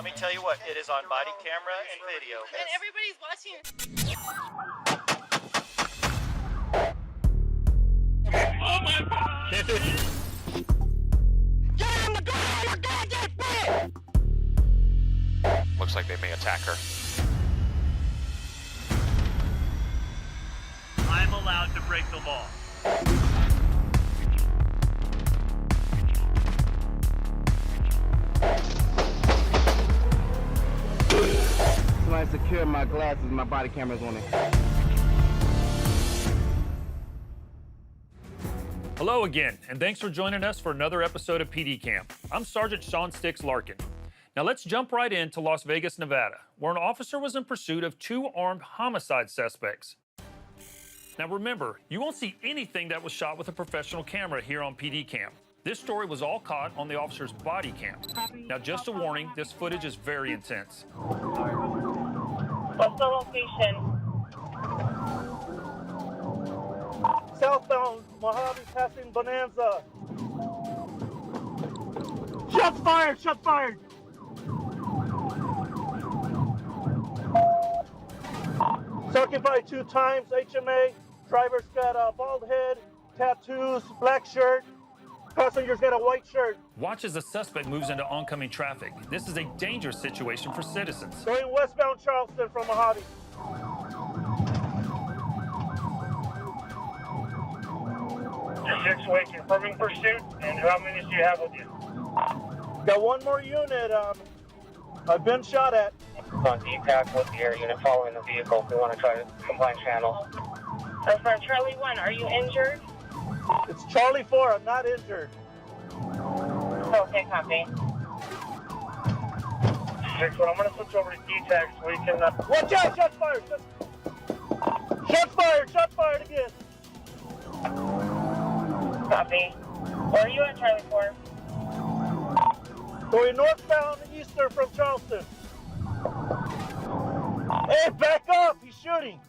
me tell you what, it is on body camera and video. And everybody's watching. Oh my God! Get on the ground! You're gonna get bit! Looks like they may attack her. I'm allowed to break the law. Somebody secure my glasses, my body camera's on it. Hello again, and thanks for joining us for another episode of PD Camp. I'm Sergeant Sean Sticks Larkin. Now let's jump right into Las Vegas, Nevada, where an officer was in pursuit of two armed homicide suspects. Now remember, you won't see anything that was shot with a professional camera here on PD Camp. This story was all caught on the officer's body cam. Now just a warning, this footage is very intense. What's the location? Southbound, Mojave passing Bonanza. Shots fired! Shots fired! Occupied 2 times, HMA. Driver's got a bald head, tattoos, black shirt. Passenger's got a white shirt. Watch as the suspect moves into oncoming traffic. This is a dangerous situation for citizens. Going westbound Charleston from Mojave. Your 6-way confirming pursuit, and how many do you have with you? Got one more unit. I've been shot at. On DPAC with the air unit following the vehicle. We want to try to combine channels. That's for Charlie 1. Are you injured? It's Charlie 4. I'm not injured. Okay, copy. 6-1, I'm going to switch over to DTAC so we can... Watch out! Shots fired! Shots fired! Shots fired again! Copy. Where are you at, Charlie 4? Going northbound eastern from Charleston. Hey, back up! He's shooting!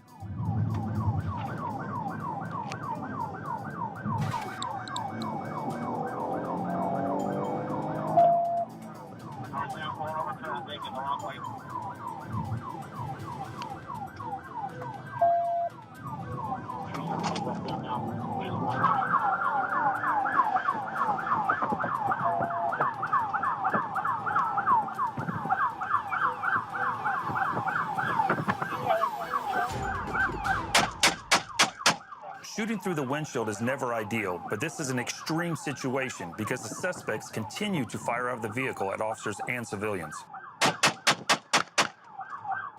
Shooting through the windshield is never ideal, but this is an extreme situation because the suspects continue to fire out of the vehicle at officers and civilians.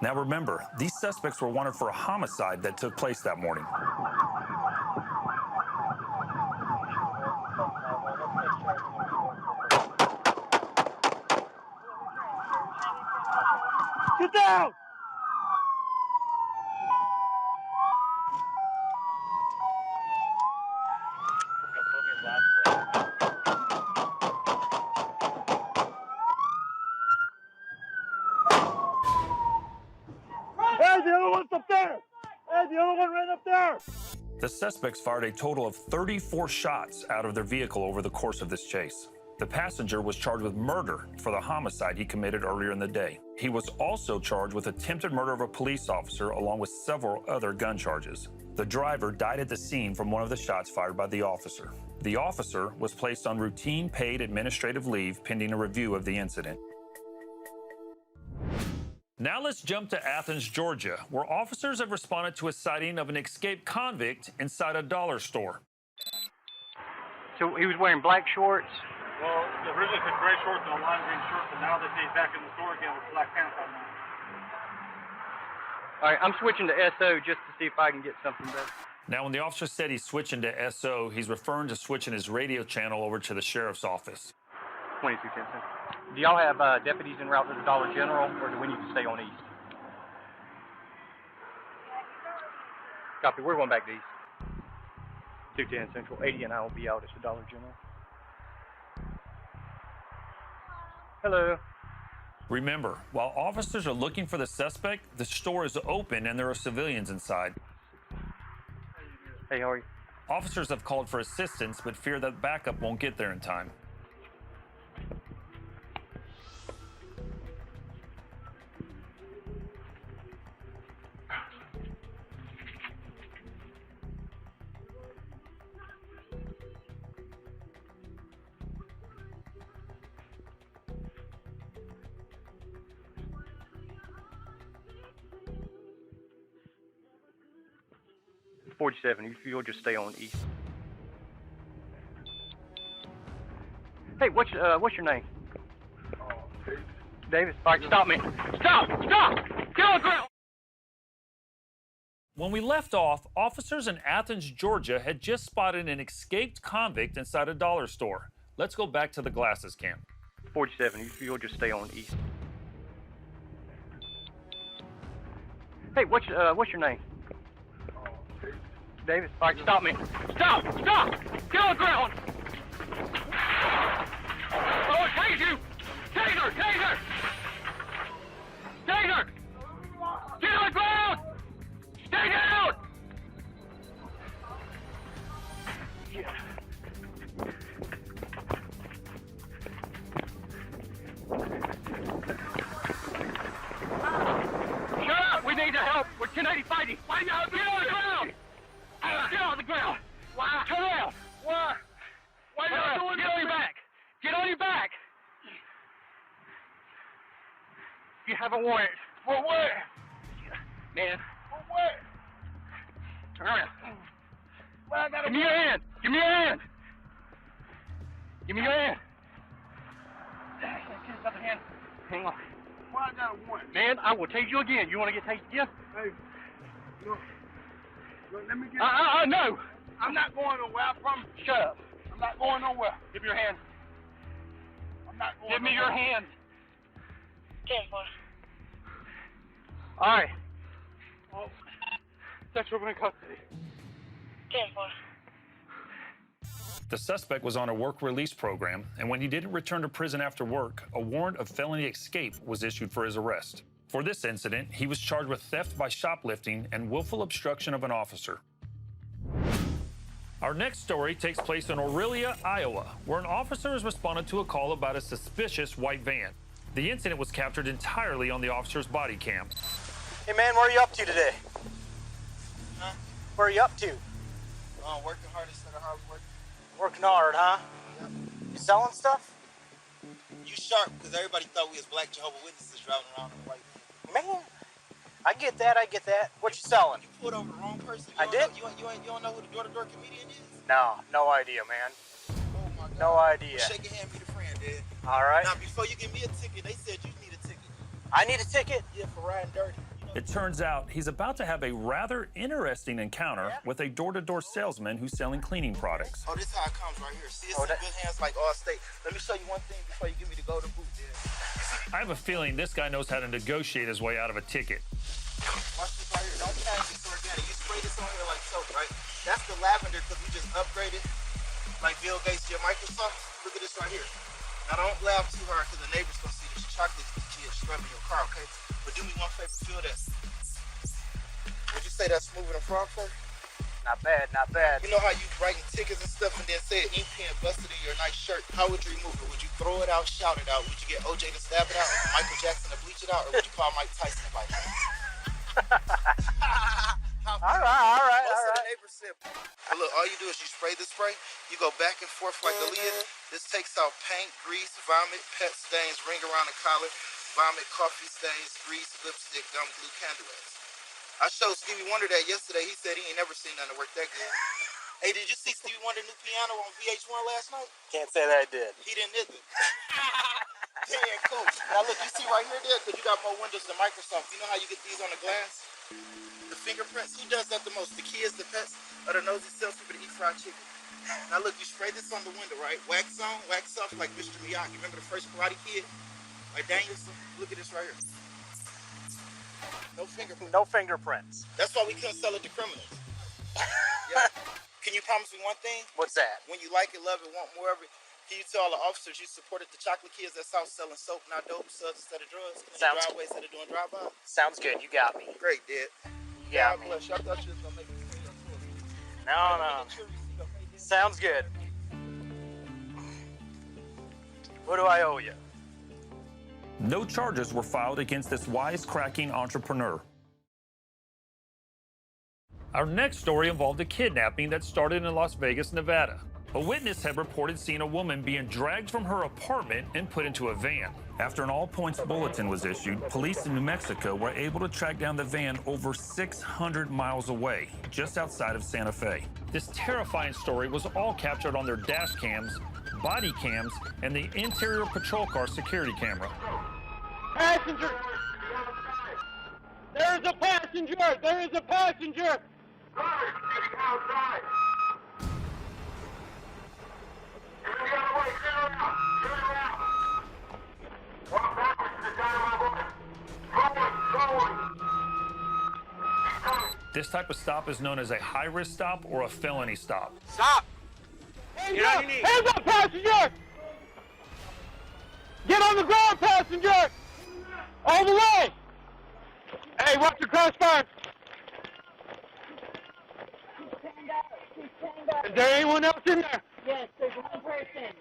Now remember, these suspects were wanted for a homicide that took place that morning. Get down! Hey, the other one's up there! Hey, the other one right up there! The suspects fired a total of 34 shots out of their vehicle over the course of this chase. The passenger was charged with murder for the homicide he committed earlier in the day. He was also charged with attempted murder of a police officer along with several other gun charges. The driver died at the scene from one of the shots fired by the officer. The officer was placed on routine paid administrative leave pending a review of the incident. Now let's jump to Athens, Georgia, where officers have responded to a sighting of an escaped convict inside a dollar store. So he was wearing black shorts? Well, originally it's gray shorts and a lime green shirt, but now they say he's back in the store again with black pants on now. All right, I'm switching to SO just to see if I can get something better. Now, when the officer said he's switching to SO, he's referring to switching his radio channel over to the sheriff's office. 2210. Do y'all have deputies en route to the Dollar General, or do we need to stay on east? Copy, we're going back to east. 210 Central, 80 and I will be out at the Dollar General. Hello. Remember, while officers are looking for the suspect, the store is open and there are civilians inside. Hey, how are you? Officers have called for assistance, but fear that backup won't get there in time. 47, if you'll just stay on east. Hey, what's your name? Davis. All right, stop me. Stop! Stop! Get on the ground! When we left off, officers in Athens, Georgia had just spotted an escaped convict inside a dollar store. Let's go back to the glasses cam. 47, if you'll just stay on east. Hey, what's your name? Davis. All right, stop me. Stop! Stop! Get on the ground! Oh, tase you! Taser! Taser! Taser! Get on the ground! Stay down! Shut up! We need the help! We're 1080 fighting! Why you get on the ground? Get on the ground! Why? Turn around! Why? Why are you doing? Get on your back! Get on your back! You have a warrant. For what? Man. For what? Turn around. Well, give me your hand. Give me your hand. Give me your hand. Hang on. Why I got a warrant? Man, I will tase you again. You want to get tased again? Hey, look, let me get... No. I'm not going nowhere, I promise. Shut up. I'm not going nowhere. Give me your hand. I'm not going Give me your hand. 10-4. All right. Oh, that's what we're in custody. 10-4. The suspect was on a work release program, and when he didn't return to prison after work, a warrant of felony escape was issued for his arrest. For this incident, he was charged with theft by shoplifting and willful obstruction of an officer. Our next story takes place in Aurelia, Iowa, where an officer has responded to a call about a suspicious white van. The incident was captured entirely on the officer's body cam. Hey man, where are you up to today? Huh? Where are you up to? Working hard instead of hard work. Working hard, huh? Yep. You selling stuff? You sharp, because everybody thought we was black Jehovah's Witnesses driving around in a white van. Man, I get that. What you selling? You pulled over the wrong person. I did? You don't know who the door-to-door comedian is? No idea, man. Oh my God. No idea. Well, shake your hand, meet a friend, Dad. All right. Now, before you give me a ticket, they said you need a ticket. I need a ticket? Yeah, for riding dirty. It turns out he's about to have a rather interesting encounter with a door-to-door salesman who's selling cleaning products. Oh, this is how it comes right here. See, it's in good hands like Allstate. Let me show you one thing before you give me the golden boot, Dad. I have a feeling this guy knows how to negotiate his way out of a ticket. Watch this right here. Don't pass this organic. You spray this on here like soap, right? That's the lavender because we just upgraded, like Bill Gates to your Microsoft. Look at this right here. Now don't laugh too hard because the neighbor's gonna see this chocolate kids scrubbing your car, okay? But do me one favor, feel this. Would you say that's smoother than frog fur? Not bad. You know how you writing tickets and stuff and then say an ink pen busted in your nice shirt? How would you remove it? Would you throw it out, shout it out? Would you get OJ to stab it out, Michael Jackson to bleach it out, or would you call Mike Tyson to bite it? All right. Most of the neighbors said, well, look, all you do is you spray the spray, you go back and forth like a lid. This takes out paint, grease, vomit, pet stains, ring around the collar, vomit, coffee stains, grease, lipstick, gum glue, candle wax. I showed Stevie Wonder that yesterday. He said he ain't never seen nothing work that good. Hey, did you see Stevie Wonder's new piano on VH1 last night? Can't say that I did. He didn't either. Yeah, cool. Now look, you see right here, there, because you got more windows than Microsoft. You know how you get these on the glass? The fingerprints. Who does that the most? The kids, the pets, or the nosy salespeople that eat fried chicken? Now look, you spray this on the window, right? Wax on, wax off, like Mr. Miyagi. Remember the first Karate Kid? Like Danielson? Look at this right here. No fingerprints. No fingerprints. That's why we couldn't sell it to criminals. Yeah. Can you promise me one thing? What's that? When you like it, love it, want more of it, can you tell all the officers you supported the chocolate kids that's out selling soap, not dope, subs instead of drugs? Sounds driveways instead of doing drive-by? Sounds good. You got me. Great, Dad. You got me. Bless you. I thought you was going to make me clean up for you. No. Sounds good. What do I owe you? No charges were filed against this wisecracking entrepreneur. Our next story involved a kidnapping that started in Las Vegas, Nevada. A witness had reported seeing a woman being dragged from her apartment and put into a van. After an all-points bulletin was issued, police in New Mexico were able to track down the van over 600 miles away, just outside of Santa Fe. This terrifying story was all captured on their dash cams, body cams, and the interior patrol car security camera. Passenger! There is a passenger! There is a passenger! This type of stop is known as a high-risk stop or a felony stop. Stop! Hands Get up! on your knees. Hands up, passenger! Get on the ground, passenger! All the way! Hey, watch your crossfire! Is there anyone else in there? Yes, there's one person.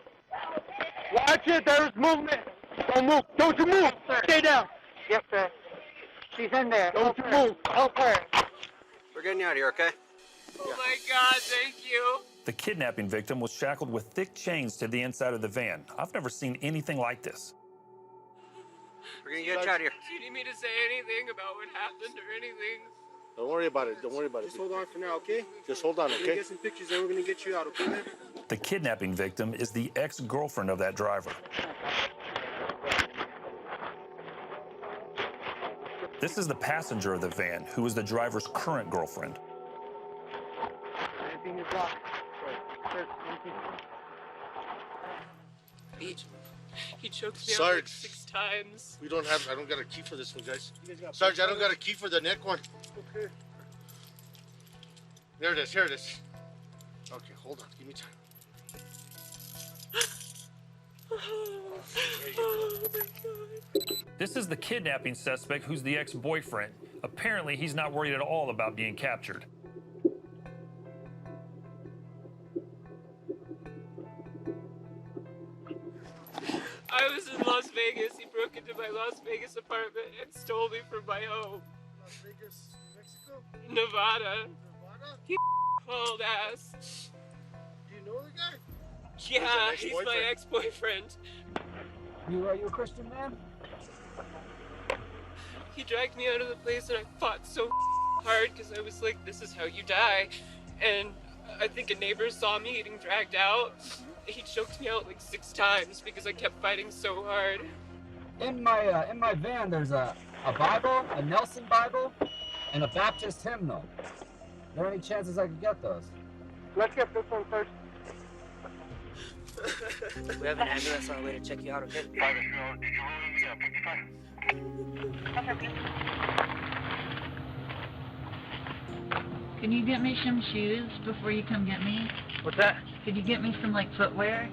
Watch it, there's movement. Don't move. Don't you move. Stay down. Yep, sir. She's in there. Don't you move. Help her. We're getting you out of here, okay? Oh my God, thank you. The kidnapping victim was shackled with thick chains to the inside of the van. I've never seen anything like this. We're gonna get you out of here. Do you need me to say anything about what happened or anything? Don't worry about it. Don't worry about it. Just hold on for now, okay? Just hold on, We're gonna get some pictures and we're gonna get you out, okay, man? The kidnapping victim is the ex-girlfriend of that driver. This is the passenger of the van, who is the driver's current girlfriend. Anything is locked. He choked me out Sarge. like 6 times. I don't got a key for this one, guys. Sarge, I don't got a key for the neck one. Okay. There it is, here it is. Okay, hold on, give me time. Oh my God. This is the kidnapping suspect who's the ex-boyfriend. Apparently, he's not worried at all about being captured. I was in Las Vegas. He broke into my Las Vegas apartment and stole me from my home. Las Vegas, Mexico? Nevada. Nevada? He hauled ass. Do you know the guy? Yeah, He's he's an my ex-boyfriend. ex-boyfriend. You a Christian man? He dragged me out of the place and I fought so hard because I was like, this is how you die. And I think a neighbor saw me getting dragged out. He choked me out like 6 times because I kept fighting so hard. In my van, there's a Bible, a Nelson Bible, and a Baptist hymnal. Are there any chances I could get those? Let's get this one first. We have an ambulance on our way to check you out, okay? Can you get me some shoes before you come get me? What's that? Could you get me some, like, footwear?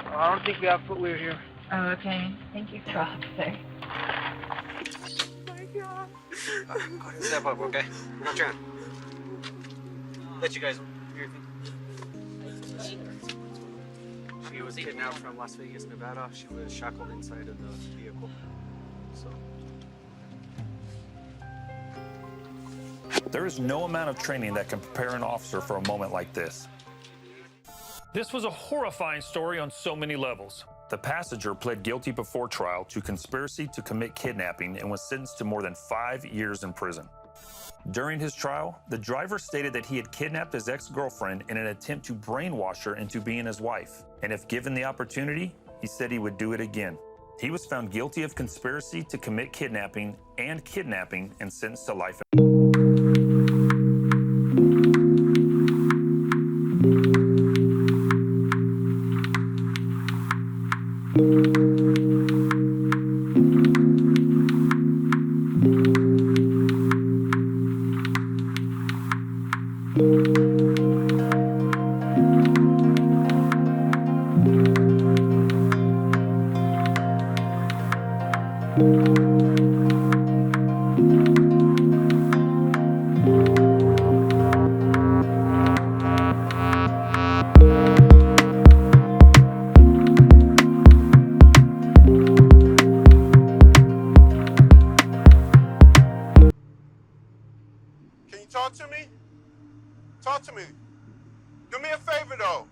I don't think we have footwear here. Oh, okay. Thank you for officer. Oh my God. Go ahead and step up, okay? We're not trying. Let you guys do your thing. She was kidnapped from Las Vegas, Nevada. She was shackled inside of the vehicle. So. There is no amount of training that can prepare an officer for a moment like this. This was a horrifying story on so many levels. The passenger pled guilty before trial to conspiracy to commit kidnapping and was sentenced to more than 5 years in prison. During his trial, the driver stated that he had kidnapped his ex-girlfriend in an attempt to brainwash her into being his wife. And if given the opportunity, he said he would do it again. He was found guilty of conspiracy to commit kidnapping and sentenced to life. Can you talk to me? Talk to me. Do me a favor, though.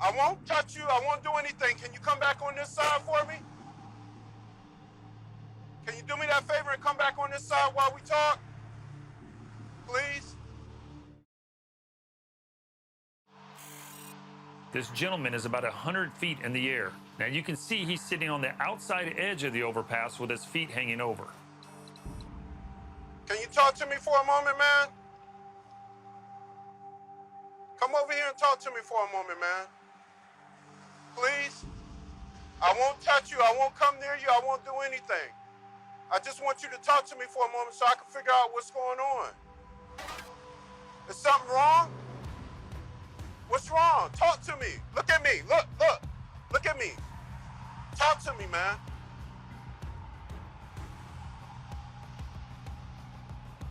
I won't touch you. I won't do anything. Can you come back on this side for me? Can you do me that favor and come back on this side while we talk? Please? This gentleman is about 100 feet in the air. Now you can see he's sitting on the outside edge of the overpass with his feet hanging over. Can you talk to me for a moment, man? Come over here and talk to me for a moment, man. Please? I won't touch you. I won't come near you. I won't do anything. I just want you to talk to me for a moment so I can figure out what's going on. Is something wrong? What's wrong? Talk to me. Look at me. Look. Look at me. Talk to me, man.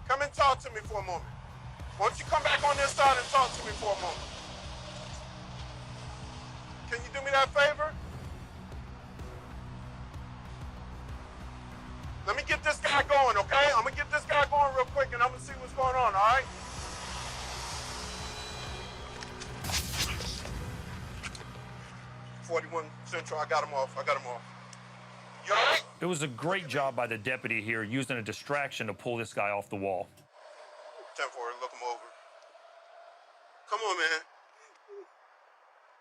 Come and talk to me for a moment. Why don't you come back on this side and talk to me for a moment? Can you do me that favor? Let me get this guy going, okay? I'm gonna get this guy going real quick and I'm gonna see what's going on, all right? .41 Central, I got him off. You all right? It was a great job by the deputy here using a distraction to pull this guy off the wall. 10-4, look him over. Come on, man.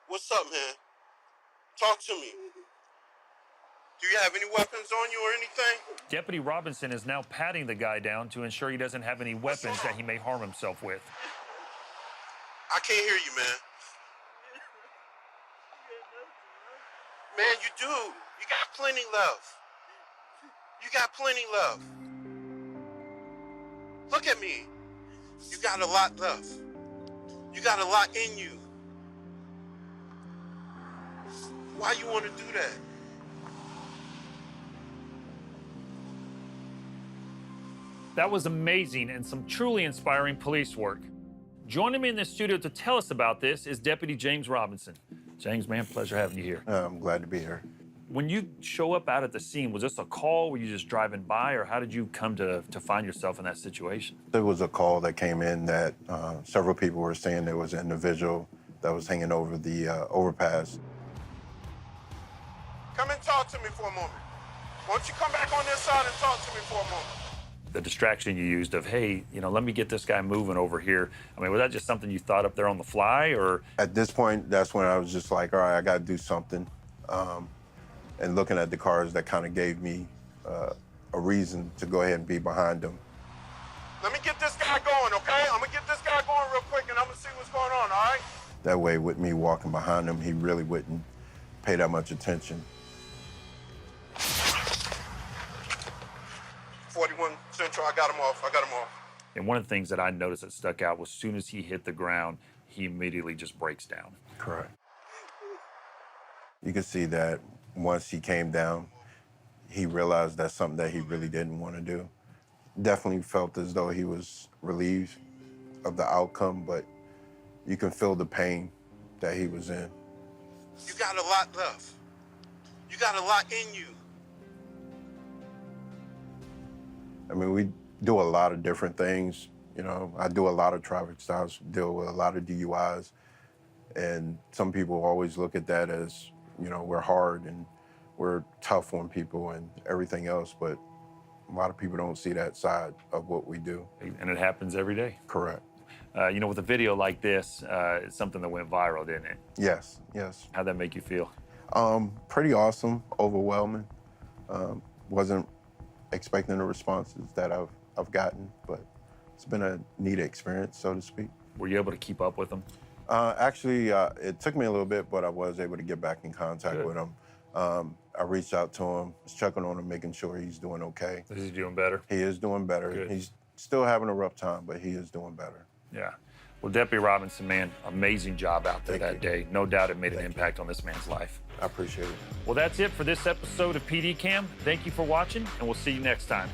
What's up, man? Talk to me. Do you have any weapons on you or anything? Deputy Robinson is now patting the guy down to ensure he doesn't have any weapons that he may harm himself with. I can't hear you, man. Man, you do. You got plenty left. You got plenty left. Look at me. You got a lot left. You got a lot in you. Why you want to do that? That was amazing and some truly inspiring police work. Joining me in the studio to tell us about this is Deputy James Robinson. James, man, pleasure having you here. I'm glad to be here. When you show up out at the scene, was this a call? Were you just driving by, or how did you come to find yourself in that situation? There was a call that came in that several people were saying there was an individual that was hanging over the overpass. Come and talk to me for a moment. Why don't you come back on this side and talk to me for a moment? The distraction you used of, hey, let me get this guy moving over here. I mean, was that just something you thought up there on the fly, or? At this point, that's when I was just like, all right, I got to do something. And looking at the cars, that kind of gave me a reason to go ahead and be behind them. Let me get this guy going, okay? I'm gonna get this guy going real quick and I'm gonna see what's going on, all right? That way, with me walking behind him, he really wouldn't pay that much attention. 41 Central, I got him off. And one of the things that I noticed that stuck out was as soon as he hit the ground, he immediately just breaks down. Correct. You could see that once he came down, he realized that's something that he really didn't want to do. Definitely felt as though he was relieved of the outcome, but you can feel the pain that he was in. You got a lot left. You got a lot in you. I mean, we do a lot of different things. I do a lot of traffic stops, deal with a lot of DUIs. And some people always look at that as, we're hard and we're tough on people and everything else. But a lot of people don't see that side of what we do. And it happens every day. Correct. With a video like this, it's something that went viral, didn't it? Yes. How'd that make you feel? Pretty awesome, overwhelming. Wasn't expecting the responses that I've gotten, but it's been a neat experience, so to speak. Were you able to keep up with them? Actually, it took me a little bit, but I was able to get back in contact with him. I reached out to him, was checking on him, making sure he's doing okay. Is he doing better? He is doing better. Good. He's still having a rough time, but he is doing better. Yeah. Well, Deputy Robinson, man, amazing job out there that day. No doubt it made an impact on this man's life. I appreciate it. Well, that's it for this episode of PD Cam. Thank you for watching, and we'll see you next time.